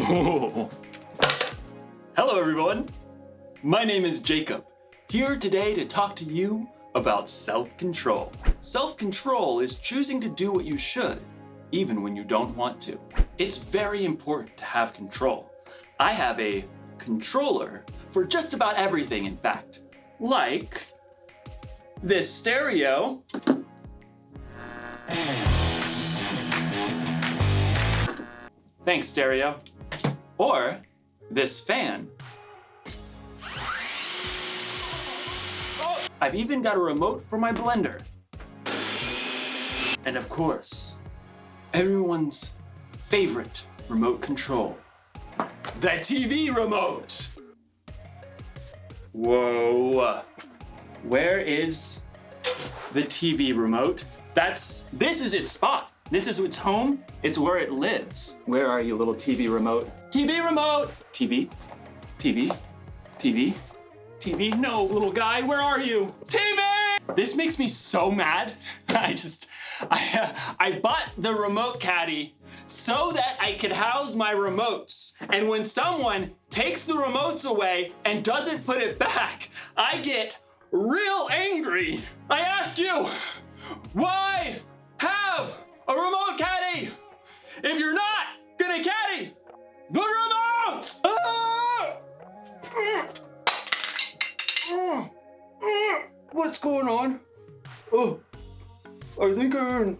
Hello everyone, my name is Jacob, here today to talk to you about self-control. Self-control is choosing to do what you should, even when you don't want to. It's very important to have control. I have a controller for just about everything, in fact. Like this stereo. Thanks, stereo. Or this fan. I've even got a remote for my blender. And of course, everyone's favorite remote control, the TV remote. Whoa, where is the TV remote? This is its spot. This is its home. It's where it lives. Where are you, little TV remote? TV remote! TV, TV, TV, TV. No, little guy, where are you? TV! This makes me so mad. I bought the remote caddy so that I could house my remotes. And when someone takes the remotes away and doesn't put it back, I get real angry. I ask you, why have a remote caddy if you're not gonna caddy the remotes? What's going on? Oh, I think I'm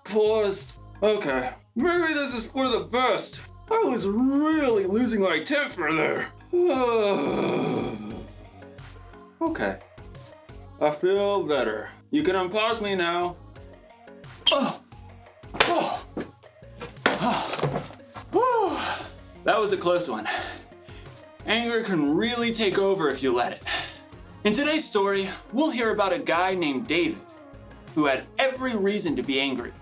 paused. Okay, maybe this is for the best. I was really losing my temper there. Okay, I feel better. You can unpause me now. That was a close one. Anger can really take over if you let it. In today's story, we'll hear about a guy named David who had every reason to be angry.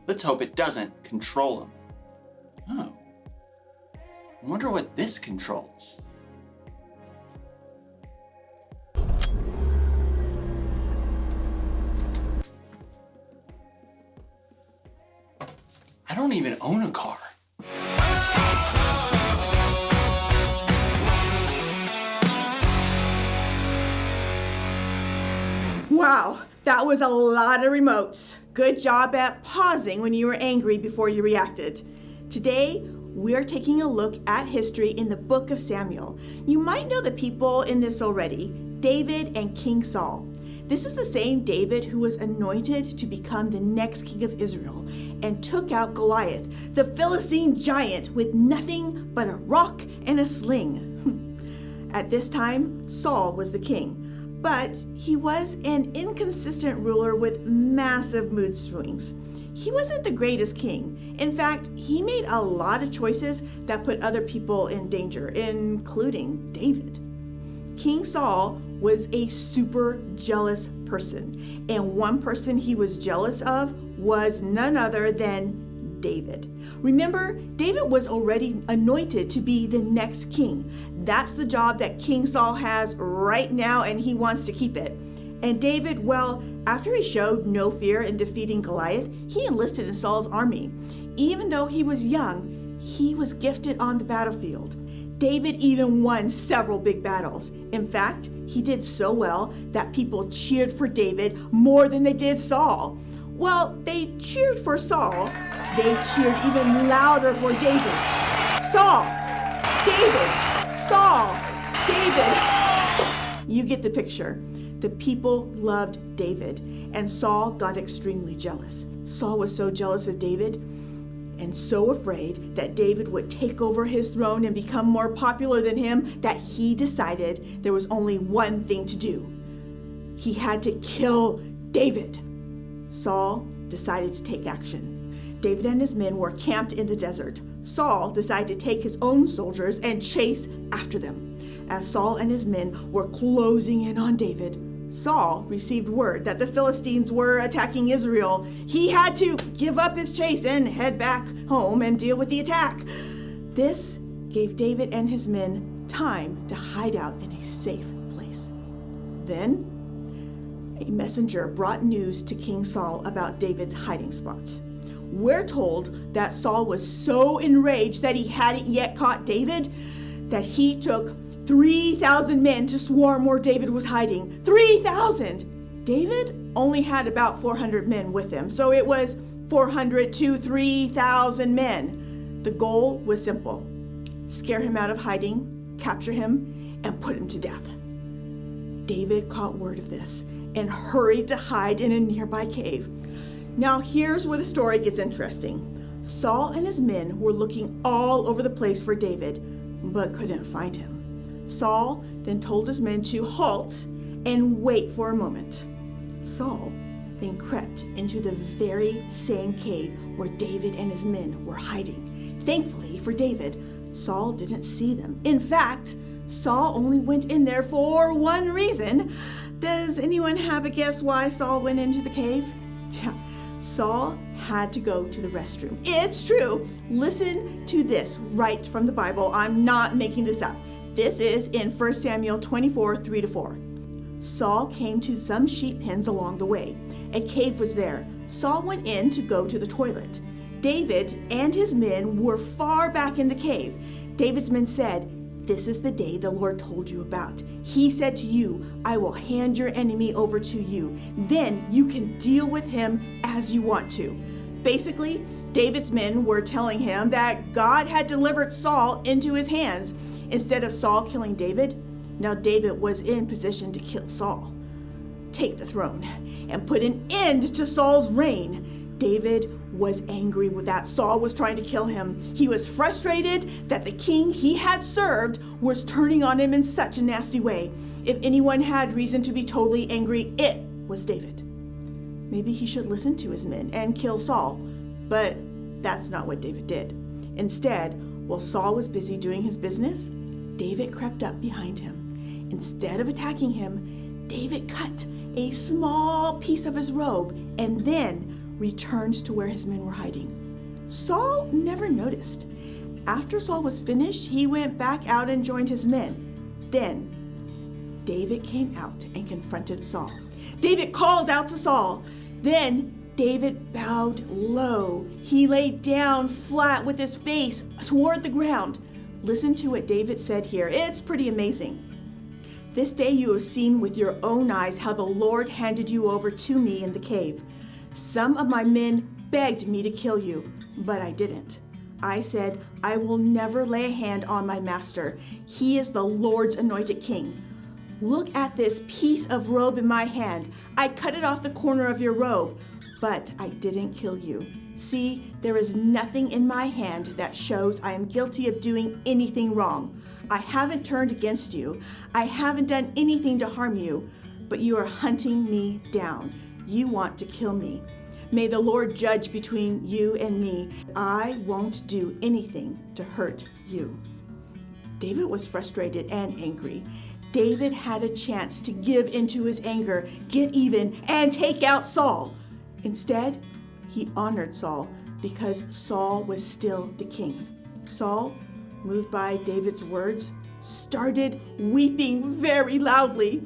Let's hope it doesn't control him. Oh, I wonder what this controls. I don't even own a car. Wow, that was a lot of remotes. Good job at pausing when you were angry before you reacted. Today, we're taking a look at history in the book of Samuel. You might know the people in this already, David and King Saul. This is the same David who was anointed to become the next king of Israel and took out Goliath, the Philistine giant with nothing but a rock and a sling. At this time, Saul was the king. But he was an inconsistent ruler with massive mood swings. He wasn't the greatest king. In fact, he made a lot of choices that put other people in danger, including David. King Saul was a super jealous person, and one person he was jealous of was none other than David. Remember, David was already anointed to be the next king. That's the job that King Saul has right now, and he wants to keep it. And David, well, after he showed no fear in defeating Goliath, he enlisted in Saul's army. Even though he was young, he was gifted on the battlefield. David even won several big battles. In fact, he did so well that people cheered for David more than they did Saul. Well, they cheered for Saul. They cheered even louder for David. Saul! David! Saul! David! You get the picture. The people loved David, and Saul got extremely jealous. Saul was so jealous of David and so afraid that David would take over his throne and become more popular than him that he decided there was only one thing to do. He had to kill David. Saul decided to take action. David and his men were camped in the desert. Saul decided to take his own soldiers and chase after them. As Saul and his men were closing in on David, Saul received word that the Philistines were attacking Israel. He had to give up his chase and head back home and deal with the attack. This gave David and his men time to hide out in a safe place. Then, a messenger brought news to King Saul about David's hiding spots. We're told that Saul was so enraged that he hadn't yet caught David that he took 3,000 men to swarm where David was hiding. 3,000! David only had about 400 men with him, so it was 400 to 3,000 men. The goal was simple: scare him out of hiding, capture him, and put him to death. David caught word of this and hurried to hide in a nearby cave. Now here's where the story gets interesting. Saul and his men were looking all over the place for David, but couldn't find him. Saul then told his men to halt and wait for a moment. Saul then crept into the very same cave where David and his men were hiding. Thankfully for David, Saul didn't see them. In fact, Saul only went in there for one reason. Does anyone have a guess why Saul went into the cave? Yeah, Saul had to go to the restroom. It's true. Listen to this right from the Bible. I'm not making this up. This is in 1 Samuel 24, 3-4. Saul came to some sheep pens along the way. A cave was there. Saul went in to go to the toilet. David and his men were far back in the cave. David's men said, "This is the day the Lord told you about. He said to you, I will hand your enemy over to you. Then you can deal with him as you want to." Basically, David's men were telling him that God had delivered Saul into his hands instead of Saul killing David. Now David was in position to kill Saul, take the throne, and put an end to Saul's reign. David was angry with that Saul was trying to kill him. He was frustrated that the king he had served was turning on him in such a nasty way. If anyone had reason to be totally angry, it was David. Maybe he should listen to his men and kill Saul, but that's not what David did. Instead, while Saul was busy doing his business, David crept up behind him. Instead of attacking him, David cut a small piece of his robe and then returned to where his men were hiding. Saul never noticed. After Saul was finished, he went back out and joined his men. Then David came out and confronted Saul. David called out to Saul. Then David bowed low. He lay down flat with his face toward the ground. Listen to what David said here. It's pretty amazing. "This day you have seen with your own eyes how the Lord handed you over to me in the cave. Some of my men begged me to kill you, but I didn't. I said, I will never lay a hand on my master. He is the Lord's anointed king. Look at this piece of robe in my hand. I cut it off the corner of your robe, but I didn't kill you. See, there is nothing in my hand that shows I am guilty of doing anything wrong. I haven't turned against you. I haven't done anything to harm you, but you are hunting me down. You want to kill me. May the Lord judge between you and me. I won't do anything to hurt you." David was frustrated and angry. David had a chance to give into his anger, get even, and take out Saul. Instead, he honored Saul because Saul was still the king. Saul, moved by David's words, started weeping very loudly.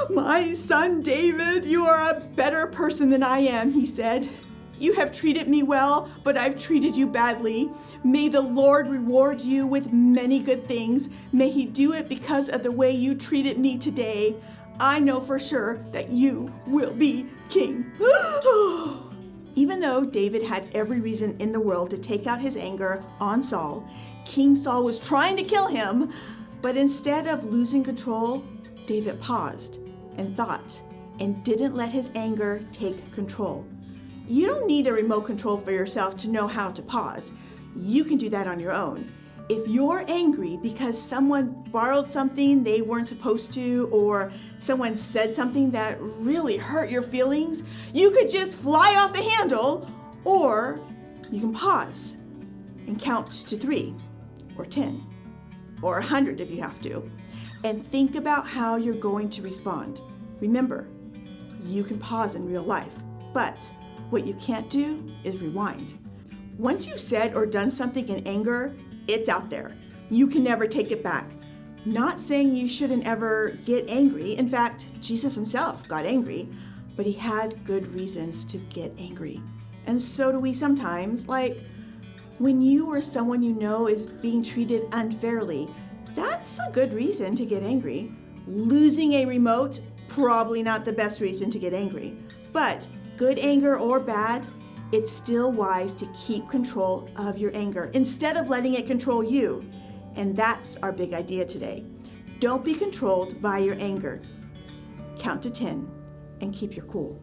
"My son David, you are a better person than I am," he said. "You have treated me well, but I've treated you badly. May the Lord reward you with many good things. May he do it because of the way you treated me today. I know for sure that you will be king." Even though David had every reason in the world to take out his anger on Saul, King Saul was trying to kill him. But instead of losing control, David paused and thought and didn't let his anger take control. You don't need a remote control for yourself to know how to pause. You can do that on your own. If you're angry because someone borrowed something they weren't supposed to, or someone said something that really hurt your feelings, you could just fly off the handle, or you can pause and count to 3 or 10. Or 100 if you have to, and think about how you're going to respond. Remember, you can pause in real life, but what you can't do is rewind. Once you've said or done something in anger, it's out there. You can never take it back. Not saying you shouldn't ever get angry. In fact, Jesus himself got angry, but he had good reasons to get angry. and so do we sometimes. Like when you or someone you know is being treated unfairly, that's a good reason to get angry. Losing a remote, probably not the best reason to get angry. But good anger or bad, it's still wise to keep control of your anger instead of letting it control you. And that's our big idea today. Don't be controlled by your anger. Count to 10 and keep your cool.